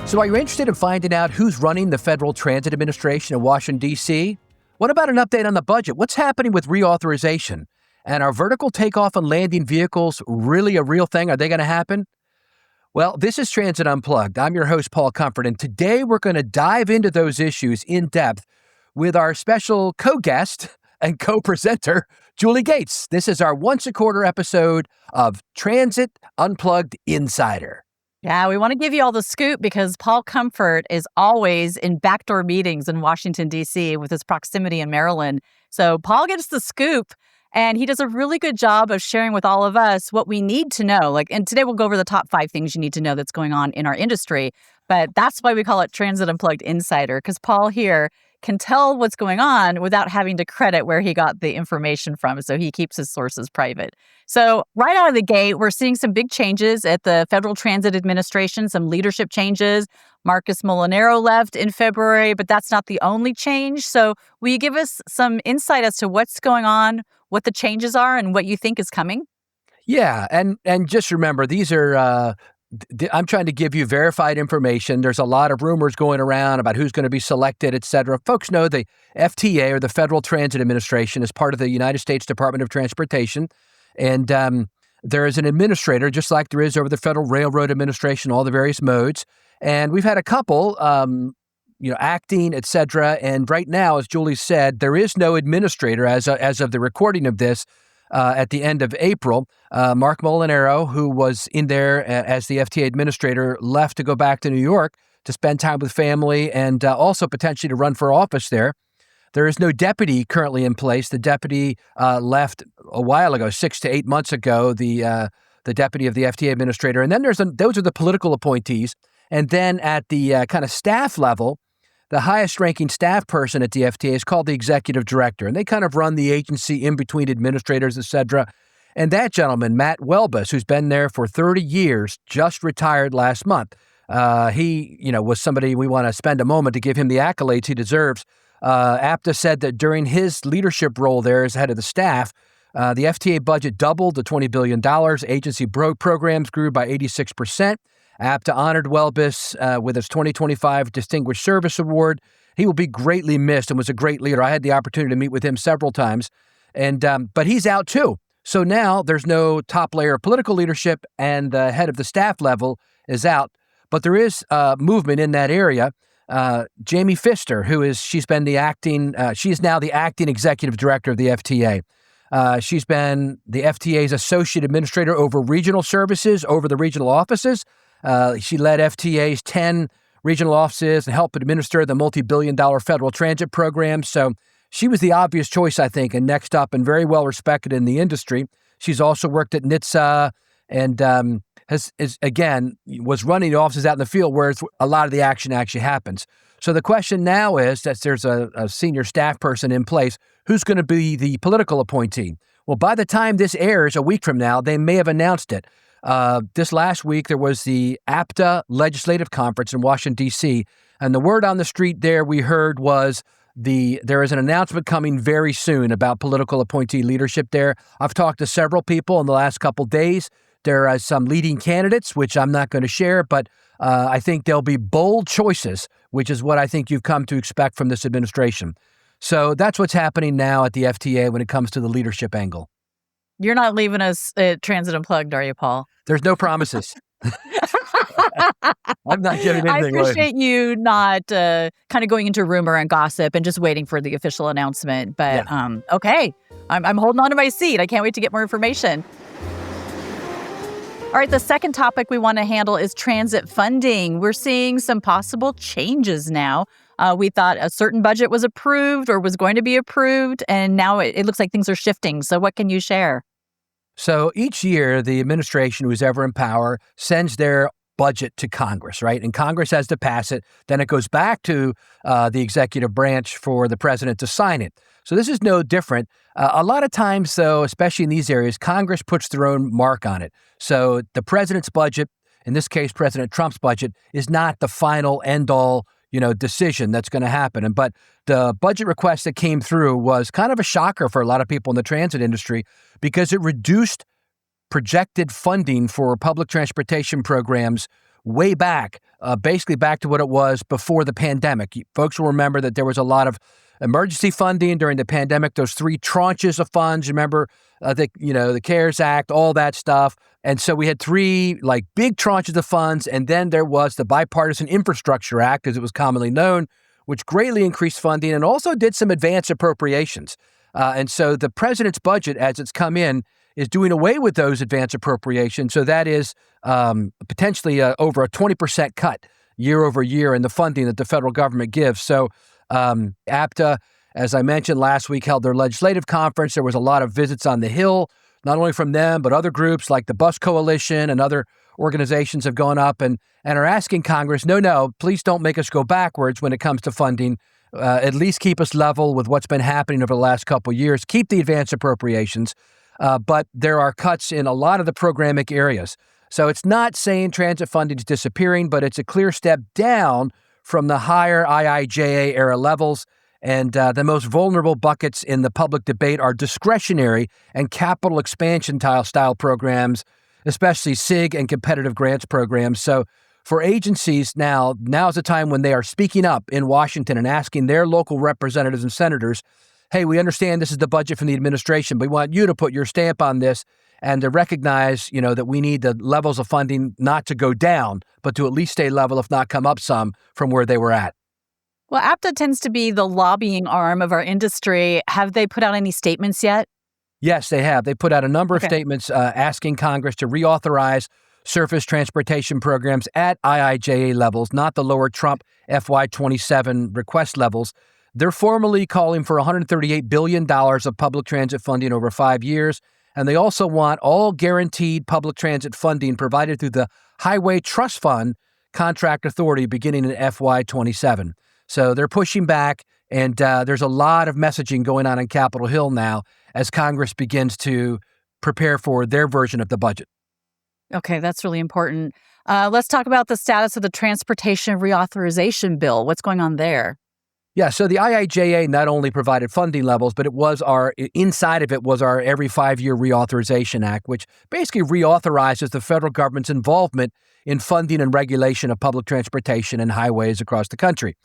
So are you interested in finding out who's running the Federal Transit Administration in Washington, D.C.? What about an update on the budget? What's happening with reauthorization? And are vertical takeoff and landing vehicles really a real thing? Are they going to happen? Well, this is Transit Unplugged. I'm your host, Paul Comfort, and today we're going to dive into those issues in depth with our special co-guest and co-presenter, Julie Gates. This is our once-a-quarter episode of Transit Unplugged Insider. Yeah, we want to give you all the scoop because Paul Comfort is always in backdoor meetings in Washington, D.C. with his proximity in Maryland. So Paul gets the scoop, and he does a really good job of sharing with all of us what we need to know. And today we'll go over the top 5 things you need to know that's going on in our industry. But that's why we call it Transit Unplugged Insider, because Paul here can tell what's going on without having to credit where he got the information from. So he keeps his sources private. So right out of the gate, we're seeing some big changes at the Federal Transit Administration, some leadership changes. Marcus Molinaro left in February, but that's not the only change. So will you give us some insight as to what's going on, what the changes are, and what you think is coming? Yeah, and just remember, these are I'm trying to give you verified information. There's a lot of rumors going around about who's going to be selected, et cetera. Folks know the FTA, or the Federal Transit Administration, is part of the United States Department of Transportation. And there is an administrator, just like there is over the Federal Railroad Administration, all the various modes. And we've had a couple, acting, et cetera. And right now, as Julie said, there is no administrator as of the recording of this. At the end of April, Mark Molinaro, who was in there as the FTA administrator, left to go back to New York to spend time with family and also potentially to run for office there. There is no deputy currently in place. The deputy left a while ago, 6 to 8 months ago, the deputy of the FTA administrator. And then those are the political appointees. And then at the kind of staff level, the highest ranking staff person at the FTA is called the executive director, and they kind of run the agency in between administrators, et cetera. And that gentleman, Matt Welbus, who's been there for 30 years, just retired last month. He, was somebody we want to spend a moment to give him the accolades he deserves. APTA said that during his leadership role there as head of the staff, the FTA budget doubled to $20 billion. Agency programs grew by 86%. APTA honored Welbus with its 2025 Distinguished Service Award. He will be greatly missed and was a great leader. I had the opportunity to meet with him several times, but he's out too. So now there's no top layer of political leadership, and the head of the staff level is out. But there is movement in that area. Jamie Pfister, she's now the acting executive director of the FTA. She's been the FTA's associate administrator over regional services, over the regional offices. She led FTA's 10 regional offices and helped administer the multi-billion-dollar federal transit program. So she was the obvious choice, I think, and next up and very well respected in the industry. She's also worked at NHTSA and was running the offices out in the field where a lot of the action actually happens. So the question now is that there's a senior staff person in place. Who's going to be the political appointee? Well, by the time this airs a week from now, they may have announced it. This last week, there was the APTA Legislative Conference in Washington, D.C., and the word on the street there we heard was there is an announcement coming very soon about political appointee leadership there. I've talked to several people in the last couple days. There are some leading candidates, which I'm not going to share, but I think there'll be bold choices, which is what I think you've come to expect from this administration. So that's what's happening now at the FTA when it comes to the leadership angle. You're not leaving us at Transit Unplugged, are you, Paul? There's no promises. I'm not giving anything away. I appreciate you not kind of going into rumor and gossip and just waiting for the official announcement. But yeah. Okay, I'm holding on to my seat. I can't wait to get more information. All right, the second topic we want to handle is transit funding. We're seeing some possible changes now. We thought a certain budget was approved or was going to be approved, and now it looks like things are shifting. So what can you share? So each year, the administration, who's ever in power, sends their budget to Congress, right? And Congress has to pass it. Then it goes back to the executive branch for the president to sign it. So this is no different. A lot of times, though, especially in these areas, Congress puts their own mark on it. So the president's budget, in this case, President Trump's budget, is not the final end-all decision that's going to happen. But the budget request that came through was kind of a shocker for a lot of people in the transit industry because it reduced projected funding for public transportation programs way back, basically back to what it was before the pandemic. Folks will remember that there was a lot of emergency funding during the pandemic, those 3 tranches of funds. Remember, the CARES Act, all that stuff. And so we had 3 big tranches of funds. And then there was the Bipartisan Infrastructure Act, as it was commonly known, which greatly increased funding and also did some advance appropriations. And so the president's budget, as it's come in, is doing away with those advance appropriations. So that is potentially over a 20% cut year over year in the funding that the federal government gives. So APTA, as I mentioned last week, held their legislative conference. There was a lot of visits on the Hill, not only from them, but other groups like the Bus Coalition and other organizations have gone up and are asking Congress, no, please don't make us go backwards when it comes to funding. At least keep us level with what's been happening over the last couple of years. Keep the advance appropriations. But there are cuts in a lot of the programmatic areas. So it's not saying transit funding is disappearing, but it's a clear step down from the higher IIJA era levels. And the most vulnerable buckets in the public debate are discretionary and capital expansion style programs, especially SIG and competitive grants programs. So for agencies now's the time when they are speaking up in Washington and asking their local representatives and senators, hey, we understand this is the budget from the administration, but we want you to put your stamp on this and to recognize, that we need the levels of funding not to go down, but to at least stay level, if not come up some from where they were at. Well, APTA tends to be the lobbying arm of our industry. Have they put out any statements yet? Yes, they have. They put out a number of statements asking Congress to reauthorize surface transportation programs at IIJA levels, not the lower Trump FY27 request levels. They're formally calling for $138 billion of public transit funding over 5 years, and they also want all guaranteed public transit funding provided through the Highway Trust Fund contract authority beginning in FY27. So they're pushing back, and there's a lot of messaging going on Capitol Hill now as Congress begins to prepare for their version of the budget. Okay, that's really important. Let's talk about the status of the Transportation Reauthorization Bill. What's going on there? Yeah, so the IIJA not only provided funding levels, but inside of it was our every 5-year Reauthorization Act, which basically reauthorizes the federal government's involvement in funding and regulation of public transportation and highways across the country.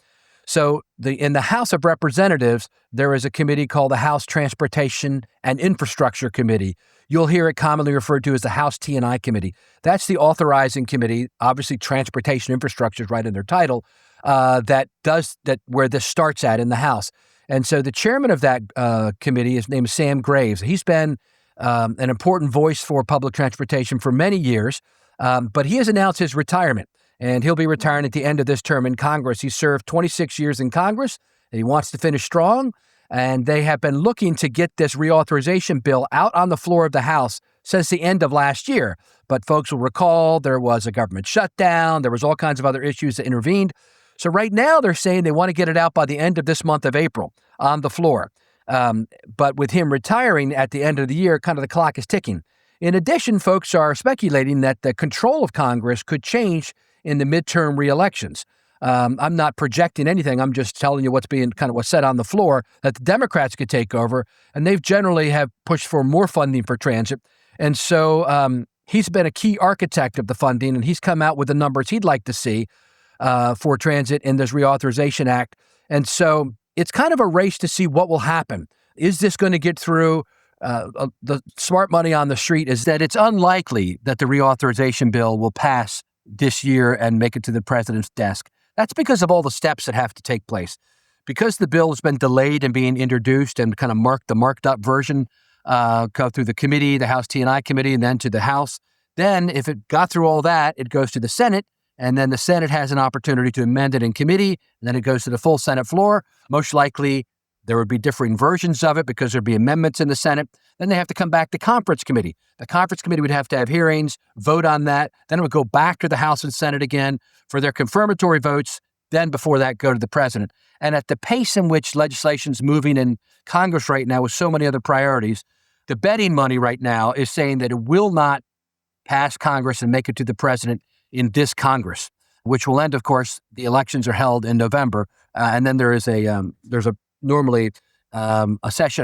So in the House of Representatives, there is a committee called the House Transportation and Infrastructure Committee. You'll hear it commonly referred to as the House T&I Committee. That's the authorizing committee. Obviously, transportation infrastructure is right in their title. Where this starts at in the House. And so the chairman of that committee, his name is Sam Graves. He's been an important voice for public transportation for many years, but he has announced his retirement, and he'll be retiring at the end of this term in Congress. He served 26 years in Congress, and he wants to finish strong, and they have been looking to get this reauthorization bill out on the floor of the House since the end of last year. But folks will recall there was a government shutdown. There was all kinds of other issues that intervened. So right now they're saying they want to get it out by the end of this month of April on the floor. But with him retiring at the end of the year, kind of the clock is ticking. In addition, folks are speculating that the control of Congress could change in the midterm reelections. I'm not projecting anything. I'm just telling you what's said on the floor, that the Democrats could take over, and they've generally have pushed for more funding for transit. And so he's been a key architect of the funding, and he's come out with the numbers he'd like to see for transit in this Reauthorization Act. And so it's kind of a race to see what will happen. Is this going to get through? The smart money on the street is that it's unlikely that the reauthorization bill will pass this year and make it to the president's desk. That's because of all the steps that have to take place. Because the bill has been delayed in being introduced and kind of the marked up version go through the committee, the House T&I Committee, and then to the House. Then if it got through all that, it goes to the Senate. And then the Senate has an opportunity to amend it in committee, and then it goes to the full Senate floor. Most likely, there would be differing versions of it because there'd be amendments in the Senate. Then they have to come back to conference committee. The conference committee would have to have hearings, vote on that. Then it would go back to the House and Senate again for their confirmatory votes. Then before that, go to the president. And at the pace in which legislation's moving in Congress right now with so many other priorities, the betting money right now is saying that it will not pass Congress and make it to the president in this Congress, which will end, of course, the elections are held in November, and then there's normally a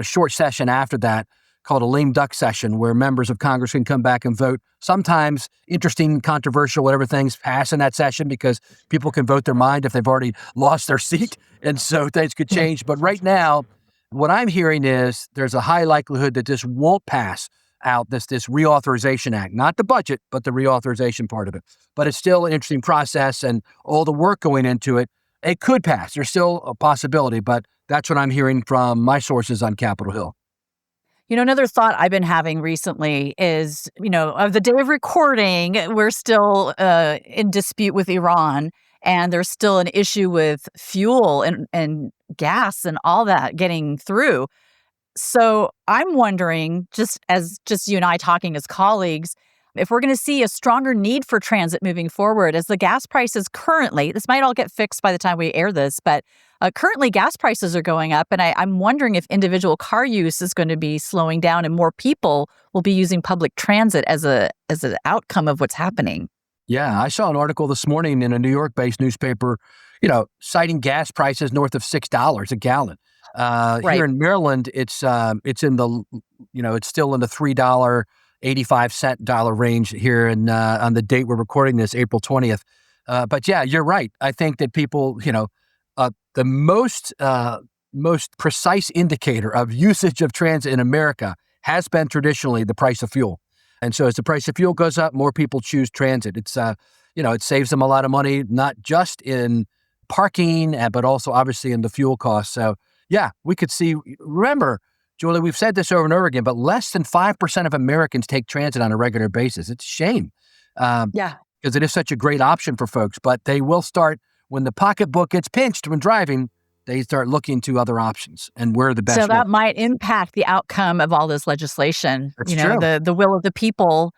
short session after that called a lame duck session where members of Congress can come back and vote. Sometimes interesting, controversial, whatever things pass in that session because people can vote their mind if they've already lost their seat. And so things could change. But right now, what I'm hearing is there's a high likelihood that this won't pass out, this Reauthorization Act, not the budget, but the reauthorization part of it. But it's still an interesting process and all the work going into it. It could pass. There's still a possibility, but that's what I'm hearing from my sources on Capitol Hill. Another thought I've been having recently is, of the day of recording, we're still in dispute with Iran, and there's still an issue with fuel and gas and all that getting through. So I'm wondering, just you and I talking as colleagues, if we're going to see a stronger need for transit moving forward, as the gas prices currently, this might all get fixed by the time we air this, but currently gas prices are going up. And I'm wondering if individual car use is going to be slowing down and more people will be using public transit as an outcome of what's happening. Yeah, I saw an article this morning in a New York-based newspaper, citing gas prices north of $6 a gallon. Right. Here in Maryland, it's in the, it's still in the $3.85 range here on the date we're recording this, April 20th. But yeah, you're right. I think that people, the most precise indicator of usage of transit in America has been traditionally the price of fuel. And so as the price of fuel goes up, more people choose transit. It's, it saves them a lot of money, not just in parking, but also obviously in the fuel costs. So yeah, we could see, remember, Julie, we've said this over and over again, but less than 5% of Americans take transit on a regular basis. It's a shame. Yeah. Because it is such a great option for folks, but they will start, when the pocketbook gets pinched when driving, they start looking to other options, and we're the best. So that might impact the outcome of all this legislation. That's true. The will of the people.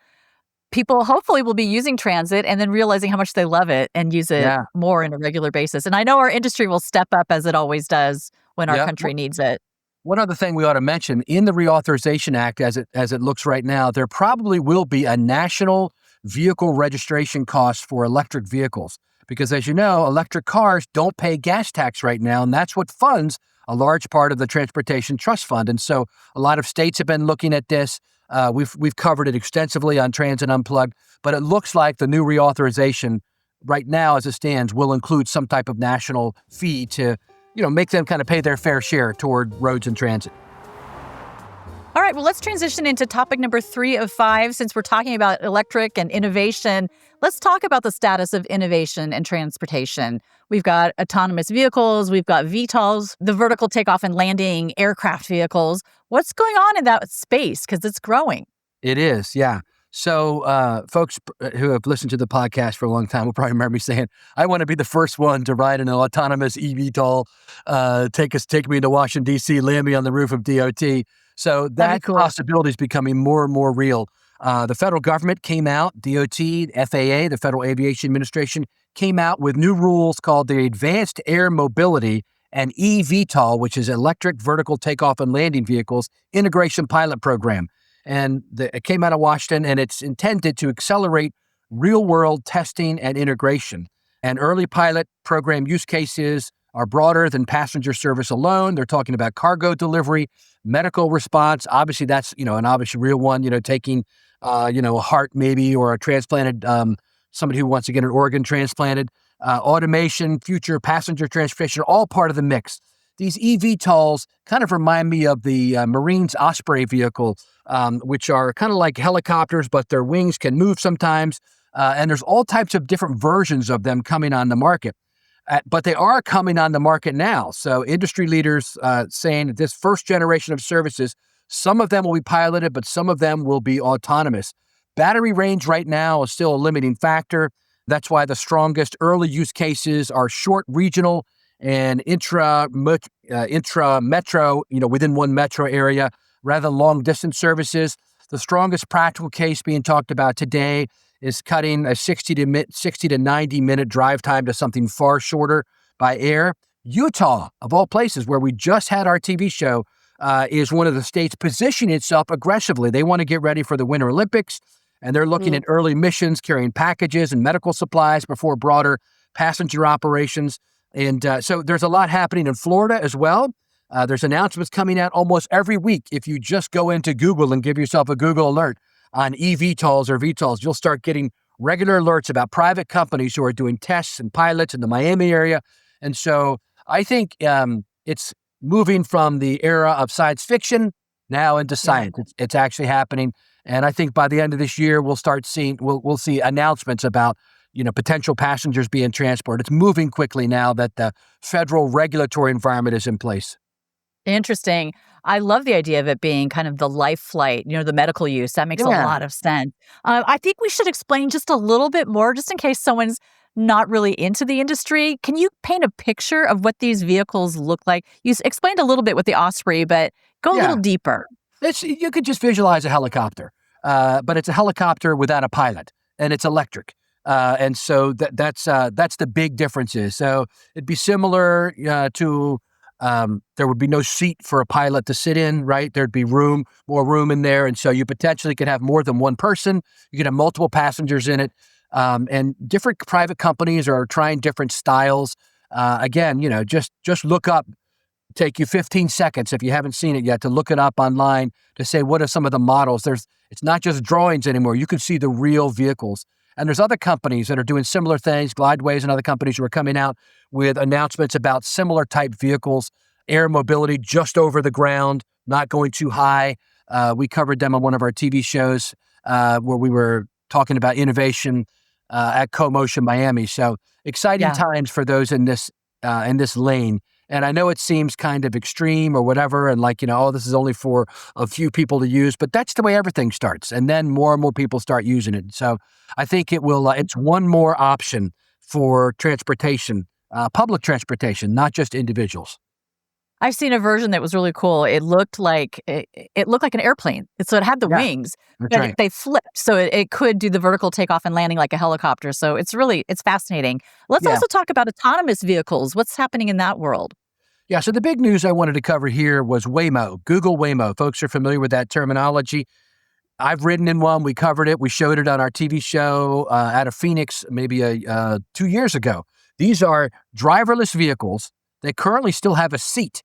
People hopefully will be using transit and then realizing how much they love it and use it more on a regular basis. And I know our industry will step up as it always does when our country needs it. One other thing we ought to mention, in the Reauthorization Act, as it looks right now, there probably will be a national vehicle registration cost for electric vehicles. Because as you know, electric cars don't pay gas tax right now, and that's what funds a large part of the Transportation Trust Fund. And so a lot of states have been looking at this. We've covered it extensively on Transit Unplugged, but it looks like the new reauthorization right now, as it stands, will include some type of national fee to, make them kind of pay their fair share toward roads and transit. All right, well, let's transition into topic number 3 of 5. Since we're talking about electric and innovation, let's talk about the status of innovation and transportation. We've got autonomous vehicles, we've got VTOLs, the vertical takeoff and landing aircraft vehicles. What's going on in that space? Because it's growing. It is, yeah. So folks who have listened to the podcast for a long time will probably remember me saying, I want to be the first one to ride an autonomous eVTOL, take me to Washington, D.C., land me on the roof of DOT. So that possibility is becoming more and more real. The federal government came out, DOT, FAA, the Federal Aviation Administration, came out with new rules called the Advanced Air Mobility and eVTOL, which is Electric Vertical Takeoff and Landing Vehicles Integration Pilot Program. And it came out of Washington, and it's intended to accelerate real-world testing and integration. And early pilot program use cases are broader than passenger service alone. They're talking about cargo delivery, medical response. Obviously, that's, an obvious real one, taking, a heart maybe, or a transplanted, somebody who wants to get an organ transplanted, automation, future passenger transportation, are all part of the mix. These eVTOLs kind of remind me of the Marines Osprey vehicle, which are kind of like helicopters, but their wings can move sometimes. And there's all types of different versions of them coming on the market. But they are coming on the market now. So industry leaders saying that this first generation of services, some of them will be piloted, but some of them will be autonomous. Battery range right now is still a limiting factor. That's why the strongest early use cases are short regional and intra-metro, within one metro area, rather than long-distance services. The strongest practical case being talked about today is cutting a 60 to 90-minute drive time to something far shorter by air. Utah, of all places, where we just had our TV show, is one of the states positioning itself aggressively. They want to get ready for the Winter Olympics, and they're looking at early missions carrying packages and medical supplies before broader passenger operations. And so there's a lot happening in Florida as well. There's announcements coming out almost every week. If you just go into Google and give yourself a Google alert on eVTOLs or VTOLs, you'll start getting regular alerts about private companies who are doing tests and pilots in the Miami area. And so I think it's moving from the era of science fiction now into Yeah. science. It's actually happening. And I think by the end of this year, we'll see announcements about potential passengers being transported. It's moving quickly now that the federal regulatory environment is in place. Interesting. I love the idea of it being kind of the life flight, the medical use. That makes a Yeah, lot of sense. I think we should explain just a little bit more, just in case someone's not really into the industry. Can you paint a picture of what these vehicles look like? Explained a little bit with the Osprey, but go a little yeah. deeper. You could just visualize a helicopter, but it's a helicopter without a pilot, and it's electric. And so that's the big differences. So it'd be similar to there would be no seat for a pilot to sit in, right? There'd be more room in there, and so you potentially could have more than one person. You could have multiple passengers in it, and different private companies are trying different styles. Again, just look up. Take you 15 seconds if you haven't seen it yet to look it up online to say what are some of the models. It's not just drawings anymore. You can see the real vehicles. And there's other companies that are doing similar things, Glideways and other companies who are coming out with announcements about similar type vehicles, air mobility just over the ground, not going too high. We covered them on one of our TV shows where we were talking about innovation at CoMotion Miami. So exciting Yeah. times for those in this lane. And I know it seems kind of extreme or whatever, and like, oh, this is only for a few people to use, but that's the way everything starts. And then more and more people start using it. So I think it's one more option for transportation, public transportation, not just individuals. I've seen a version that was really cool. It looked like an airplane. So it had the Yeah, wings, that's but right. they flipped, so it could do the vertical takeoff and landing like a helicopter. So it's fascinating. Let's Yeah. also talk about autonomous vehicles. What's happening in that world? Yeah. So the big news I wanted to cover here was Waymo, Google Waymo. Folks are familiar with that terminology. I've ridden in one. We covered it. We showed it on our TV show out of Phoenix maybe 2 years ago. These are driverless vehicles. They currently still have a seat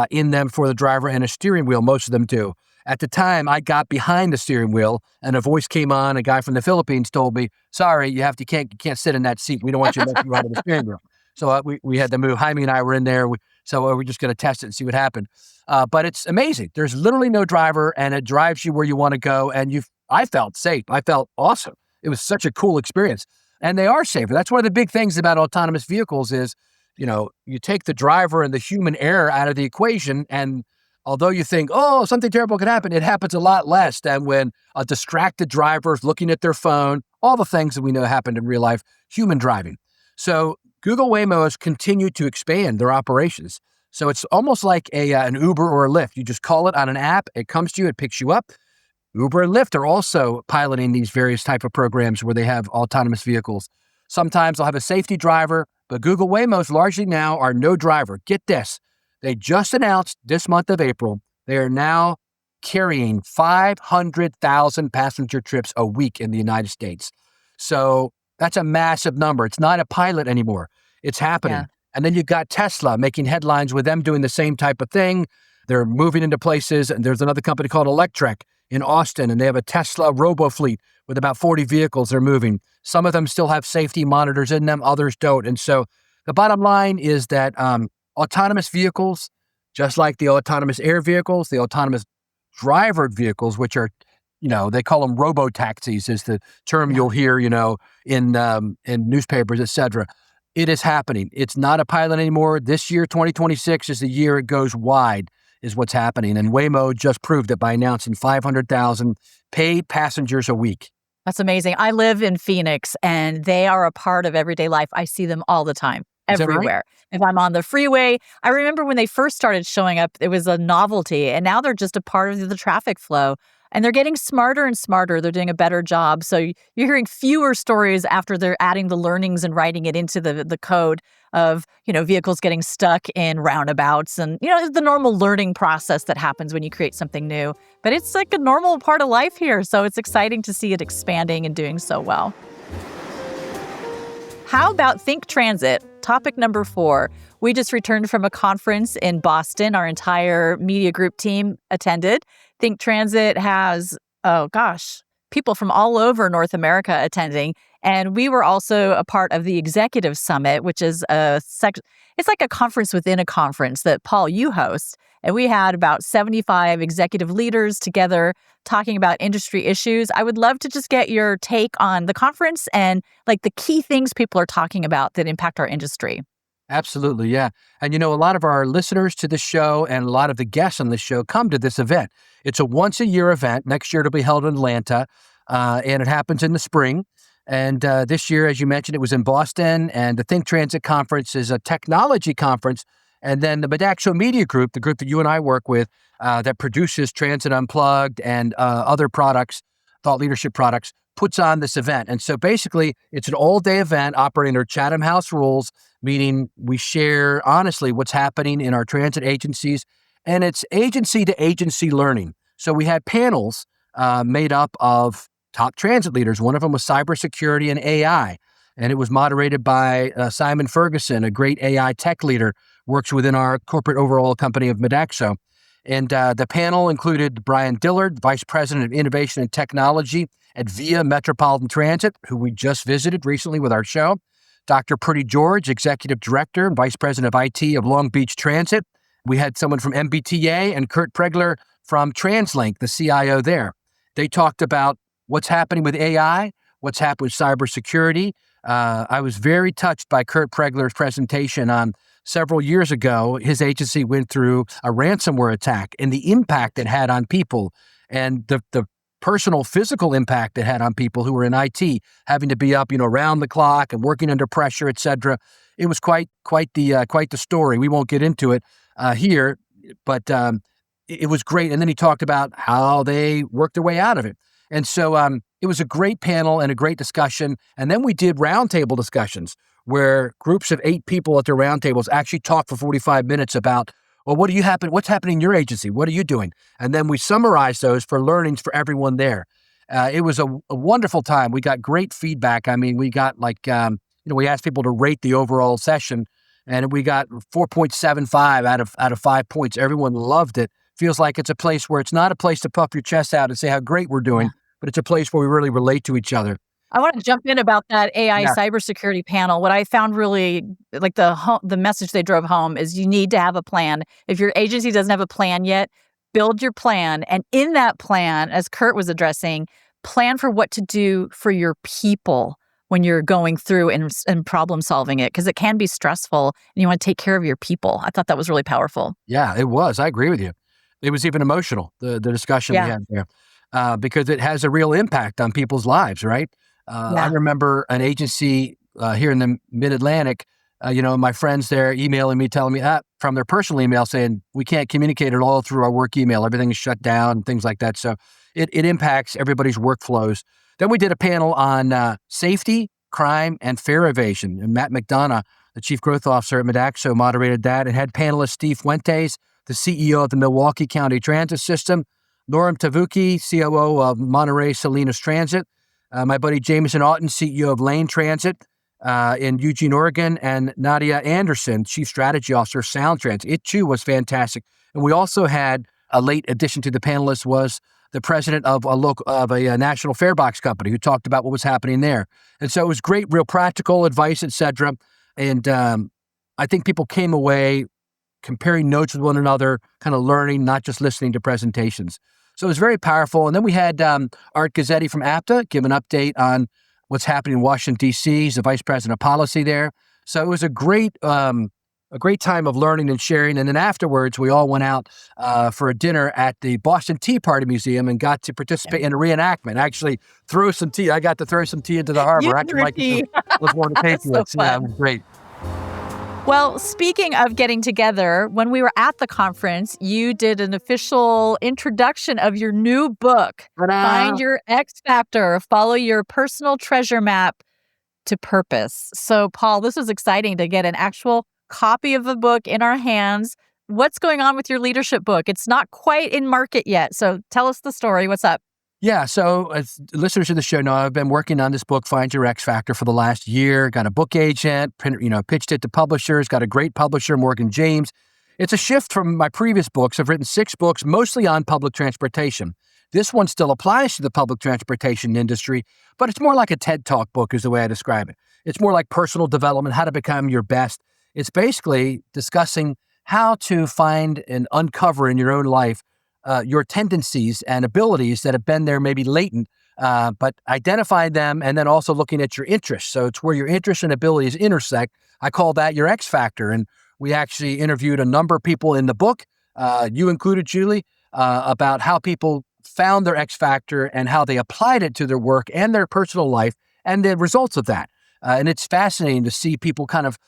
in them for the driver and a steering wheel. Most of them do. At the time, I got behind the steering wheel, and a voice came on. A guy from the Philippines told me, "Sorry, you can't sit in that seat. We don't want you messing around with the steering wheel." So we had to move. Jaime and I were in there. So we're just going to test it and see what happened. But it's amazing. There's literally no driver, and it drives you where you want to go. And I felt safe. I felt awesome. It was such a cool experience. And they are safer. That's one of the big things about autonomous vehicles is, you take the driver and the human error out of the equation. And although you think, oh, something terrible could happen, it happens a lot less than when a distracted driver is looking at their phone, all the things that we know happened in real life, human driving. So Google Waymo has continued to expand their operations. So it's almost like an Uber or a Lyft. You just call it on an app, it comes to you, it picks you up. Uber and Lyft are also piloting these various type of programs where they have autonomous vehicles. Sometimes they'll have a safety driver, but Google Waymos largely now are no driver. Get this. They just announced this month of April, they are now carrying 500,000 passenger trips a week in the United States. So that's a massive number. It's not a pilot anymore. It's Yeah. happening. And then you've got Tesla making headlines with them doing the same type of thing. They're moving into places, and there's another company called Electrek in Austin, and they have a Tesla robo fleet with about 40 vehicles they're moving. Some of them still have safety monitors in them, others don't. And so the bottom line is that autonomous vehicles, just like the autonomous air vehicles, the autonomous drivered vehicles, which are, they call them robo taxis, is the term Yeah. you'll hear, in newspapers, et cetera. It is happening. It's not a pilot anymore. This year, 2026, is the year it goes wide, is what's happening. And Waymo just proved it by announcing 500,000 paid passengers a week. That's amazing. I live in Phoenix, and they are a part of everyday life. I see them all the time, Is that right? everywhere. If I'm on the freeway, I remember when they first started showing up, it was a novelty, and now they're just a part of the traffic flow. And they're getting smarter and smarter. They're doing a better job. So you're hearing fewer stories after they're adding the learnings and writing it into the code of, vehicles getting stuck in roundabouts and, the normal learning process that happens when you create something new. But it's like a normal part of life here. So it's exciting to see it expanding and doing so well. How about think transit? Topic number 4. We just returned from a conference in Boston. Our entire media group team attended. Think Transit has, people from all over North America attending. And we were also a part of the Executive Summit, which is it's like a conference within a conference that, Paul, you host. And we had about 75 executive leaders together talking about industry issues. I would love to just get your take on the conference and like the key things people are talking about that impact our industry. Absolutely, yeah. And a lot of our listeners to this show and a lot of the guests on this show come to this event. It's a once-a-year event. Next year it'll be held in Atlanta, and it happens in the spring. And this year, as you mentioned, it was in Boston. And the Think Transit Conference is a technology conference. And then the Modaxo Media Group, the group that you and I work with, that produces Transit Unplugged and other products, thought leadership products, puts on this event. And so basically, it's an all-day event operating under Chatham House rules, meaning we share honestly what's happening in our transit agencies, and it's agency-to-agency learning. So we had panels made up of top transit leaders. One of them was cybersecurity and AI, and it was moderated by Simon Ferguson, a great AI tech leader, works within our corporate overall company of Modaxo. And the panel included Brian Dillard, Vice President of Innovation and Technology at VIA Metropolitan Transit, who we just visited recently with our show, Dr. Purdy George, Executive Director and Vice President of IT of Long Beach Transit. We had someone from MBTA and Kurt Pregler from TransLink, the CIO there. They talked about what's happening with AI, what's happening with cybersecurity. I was very touched by Kurt Pregler's presentation on several years ago. His agency went through a ransomware attack and the impact it had on people and the personal physical impact it had on people who were in IT, having to be up, around the clock and working under pressure, et cetera. It was quite the story. We won't get into it here, but it was great. And then he talked about how they worked their way out of it. And so it was a great panel and a great discussion. And then we did roundtable discussions where groups of 8 people at their roundtables actually talked for 45 minutes about, well, what's happening in your agency? What are you doing? And then we summarized those for learnings for everyone there. It was a wonderful time. We got great feedback. I mean, we got we asked people to rate the overall session, and we got 4.75 out of 5 points. Everyone loved it. Feels like it's a place where it's not a place to puff your chest out and say how great we're doing, but it's a place where we really relate to each other. I want to jump in about that AI Yeah. cybersecurity panel. What I found really like the message they drove home is you need to have a plan. If your agency doesn't have a plan yet, build your plan. And in that plan, as Kurt was addressing, plan for what to do for your people when you're going through and problem solving it, because it can be stressful and you want to take care of your people. I thought that was really powerful. Yeah, it was. I agree with you. It was even emotional, the discussion we Yeah. had there, because it has a real impact on people's lives, right? I Yeah. remember an agency here in the Mid-Atlantic, my friends there emailing me, telling me from their personal email saying, we can't communicate at all through our work email. Everything is shut down and things like that. So it impacts everybody's workflows. Then we did a panel on safety, crime, and fare evasion. And Matt McDonough, the Chief Growth Officer at Modaxo, moderated that. It had panelists Steve Fuentes, the CEO of the Milwaukee County Transit System, Norm Tavuki, COO of Monterey Salinas Transit, my buddy Jameson Auten, CEO of Lane Transit in Eugene, Oregon, and Nadia Anderson, Chief Strategy Officer, Sound Transit. It too was fantastic. And we also had a late addition to the panelists was the president of a national fare box company who talked about what was happening there. And so it was great, real practical advice, et cetera. And I think people came away comparing notes with one another, kind of learning, not just listening to presentations. So it was very powerful. And then we had Art Gazzetti from APTA give an update on what's happening in Washington, D.C. He's the vice president of policy there. So it was a great time of learning and sharing. And then afterwards, we all went out for a dinner at the Boston Tea Party Museum and got to participate in a reenactment. Actually, throw some tea. I got to throw some tea into the harbor. You Actually, threw like tea. was one of the That's so patriots. Yeah, it fun. was great. Well, speaking of getting together, when we were at the conference, you did an official introduction of your new book, Ta-da! Find Your X Factor, Follow Your Personal Treasure Map to Purpose. So, Paul, this was exciting to get an actual copy of the book in our hands. What's going on with your leadership book? It's not quite in market yet. So tell us the story. What's up? Yeah. So, as listeners of the show know, I've been working on this book, Find Your X Factor, for the last year. Got a book agent, pitched it to publishers. Got a great publisher, Morgan James. It's a shift from my previous books. I've written 6 books, mostly on public transportation. This one still applies to the public transportation industry, but it's more like a TED Talk book, is the way I describe it. It's more like personal development, how to become your best. It's basically discussing how to find and uncover in your own life your tendencies and abilities that have been there, maybe latent, but identifying them and then also looking at your interests. So it's where your interests and abilities intersect. I call that your X factor. And we actually interviewed a number of people in the book, you included, Julie, about how people found their X factor and how they applied it to their work and their personal life and the results of that. And it's fascinating to see people kind of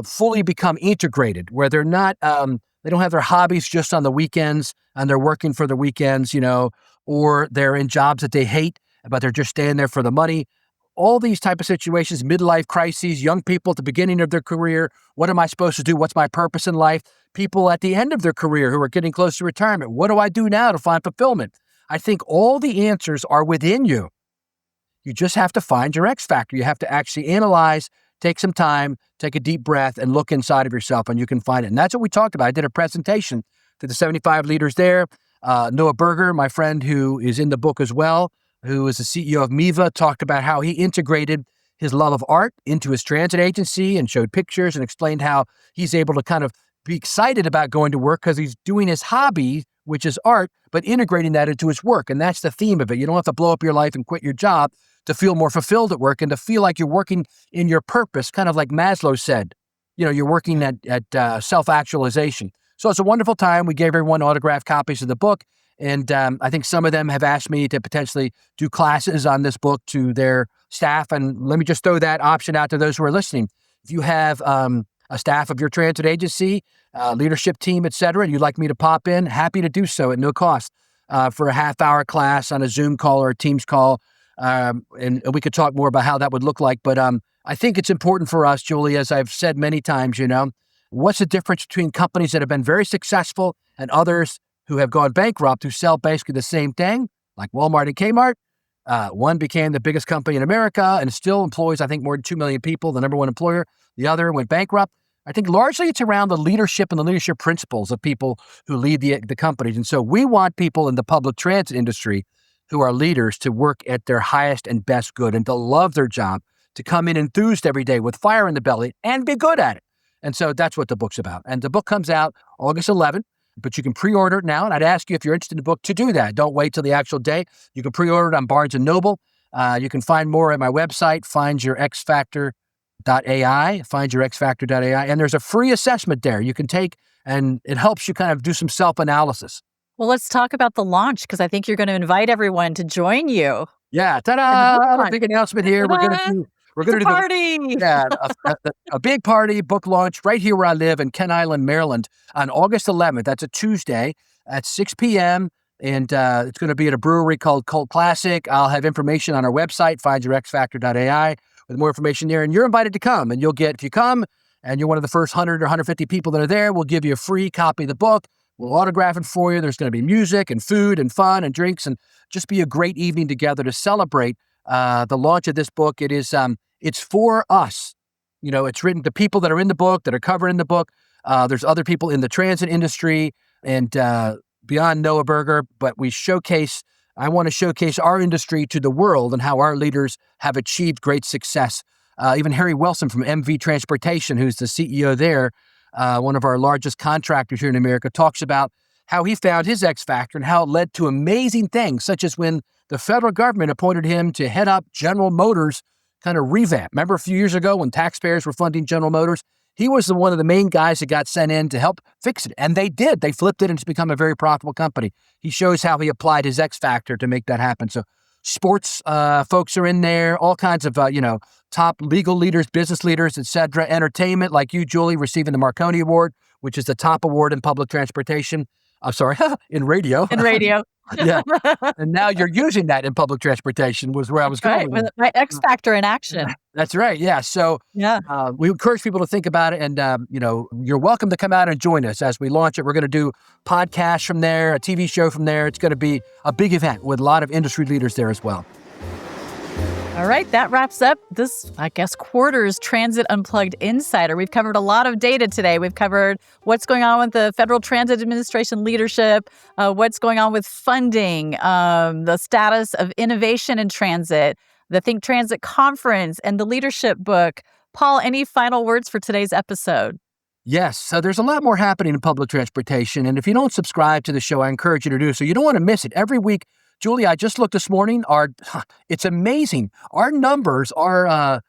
fully become integrated, where they're not, they don't have their hobbies just on the weekends and they're working for the weekends, or they're in jobs that they hate, but they're just staying there for the money. All these type of situations, midlife crises, young people at the beginning of their career. What am I supposed to do? What's my purpose in life? People at the end of their career who are getting close to retirement. What do I do now to find fulfillment? I think all the answers are within you. You just have to find your X factor. You have to actually analyze, take some time, take a deep breath, and look inside of yourself, and you can find it. And that's what we talked about. I did a presentation to the 75 leaders there. Noah Berger, my friend who is in the book as well, who is the CEO of Miva, talked about how he integrated his love of art into his transit agency and showed pictures and explained how he's able to kind of be excited about going to work because he's doing his hobby, which is art, but integrating that into his work. And that's the theme of it. You don't have to blow up your life and quit your job to feel more fulfilled at work and to feel like you're working in your purpose, kind of like Maslow said. You're working at self-actualization. So it's a wonderful time. We gave everyone autographed copies of the book. And I think some of them have asked me to potentially do classes on this book to their staff. And let me just throw that option out to those who are listening. If you have a staff of your transit agency, leadership team, et cetera, and you'd like me to pop in, happy to do so at no cost for a half-hour class on a Zoom call or a Teams call. And we could talk more about how that would look like. But I think it's important for us, Julie, as I've said many times, what's the difference between companies that have been very successful and others who have gone bankrupt, who sell basically the same thing, like Walmart and Kmart. One became the biggest company in America and still employs, I think, more than 2 million people, the number one employer. The other went bankrupt. I think largely it's around the leadership and the leadership principles of people who lead the companies. And so we want people in the public transit industry who are leaders to work at their highest and best good and to love their job, to come in enthused every day with fire in the belly and be good at it. And so that's what the book's about. And the book comes out August 11th. But you can pre-order it now, and I'd ask you if you're interested in the book to do that. Don't wait till the actual day. You can pre-order it on Barnes & Noble. You can find more at my website, findyourxfactor.ai, findyourxfactor.ai, and there's a free assessment there you can take, and it helps you kind of do some self-analysis. Well, let's talk about the launch, because I think you're going to invite everyone to join you. Yeah, ta-da! Big announcement here. We're going to do party. A big party, book launch right here where I live in Kent Island, Maryland on August 11th. That's a Tuesday at 6 p.m. And it's going to be at a brewery called Cult Classic. I'll have information on our website, findyourxfactor.ai, with more information there. And you're invited to come. And you'll get, if you come and you're one of the first 100 or 150 people that are there, we'll give you a free copy of the book. We'll autograph it for you. There's going to be music and food and fun and drinks and just be a great evening together to celebrate the launch of this book. It is, it's for us. It's written to people that are in the book, that are covered in the book. There's other people in the transit industry and beyond Noah Berger, but I want to showcase our industry to the world and how our leaders have achieved great success. Even Harry Wilson from MV Transportation, who's the CEO there, one of our largest contractors here in America, talks about how he found his X factor and how it led to amazing things, such as when the federal government appointed him to head up General Motors kind of revamp. Remember a few years ago when taxpayers were funding General Motors? He was one of the main guys that got sent in to help fix it. And they did. They flipped it and it's become a very profitable company. He shows how he applied his X factor to make that happen. So sports folks are in there, all kinds of, top legal leaders, business leaders, et cetera. Entertainment, like you, Julie, receiving the Marconi Award, which is the top award in public transportation. I'm sorry, in radio. In radio. Yeah. And now you're using that in public transportation was where I was Right, going with with my X factor in action. That's right. Yeah. So Yeah. we encourage people to think about it. And, you're welcome to come out and join us as we launch it. We're going to do podcasts from there, a TV show from there. It's going to be a big event with a lot of industry leaders there as well. All right, that wraps up this, quarter's Transit Unplugged Insider. We've covered a lot of data today. We've covered what's going on with the Federal Transit Administration leadership, what's going on with funding, the status of innovation in transit, the Think Transit Conference, and the leadership book. Paul, any final words for today's episode? Yes. So there's a lot more happening in public transportation. And if you don't subscribe to the show, I encourage you to do so. You don't want to miss it. Every week, Julie, I just looked this morning. It's amazing. Our numbers, our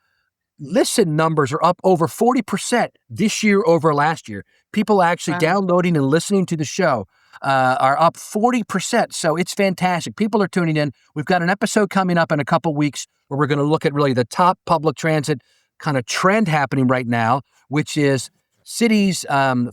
listen numbers are up over 40% this year over last year. People actually downloading and listening to the show are up 40%. So it's fantastic. People are tuning in. We've got an episode coming up in a couple weeks where we're going to look at really the top public transit kind of trend happening right now, which is cities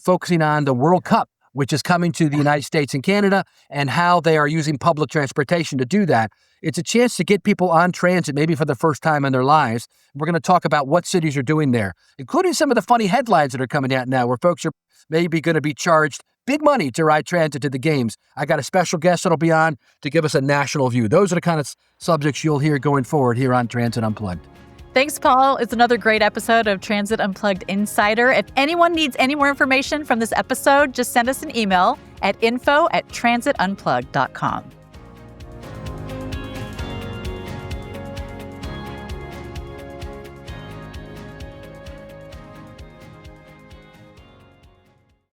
focusing on the World Cup, which is coming to the United States and Canada, and how they are using public transportation to do that. It's a chance to get people on transit, maybe for the first time in their lives. We're going to talk about what cities are doing there, including some of the funny headlines that are coming out now where folks are maybe going to be charged big money to ride transit to the games. I got a special guest that'll be on to give us a national view. Those are the kind of subjects you'll hear going forward here on Transit Unplugged. Thanks, Paul. It's another great episode of Transit Unplugged Insider. If anyone needs any more information from this episode, just send us an email at info@transitunplugged.com.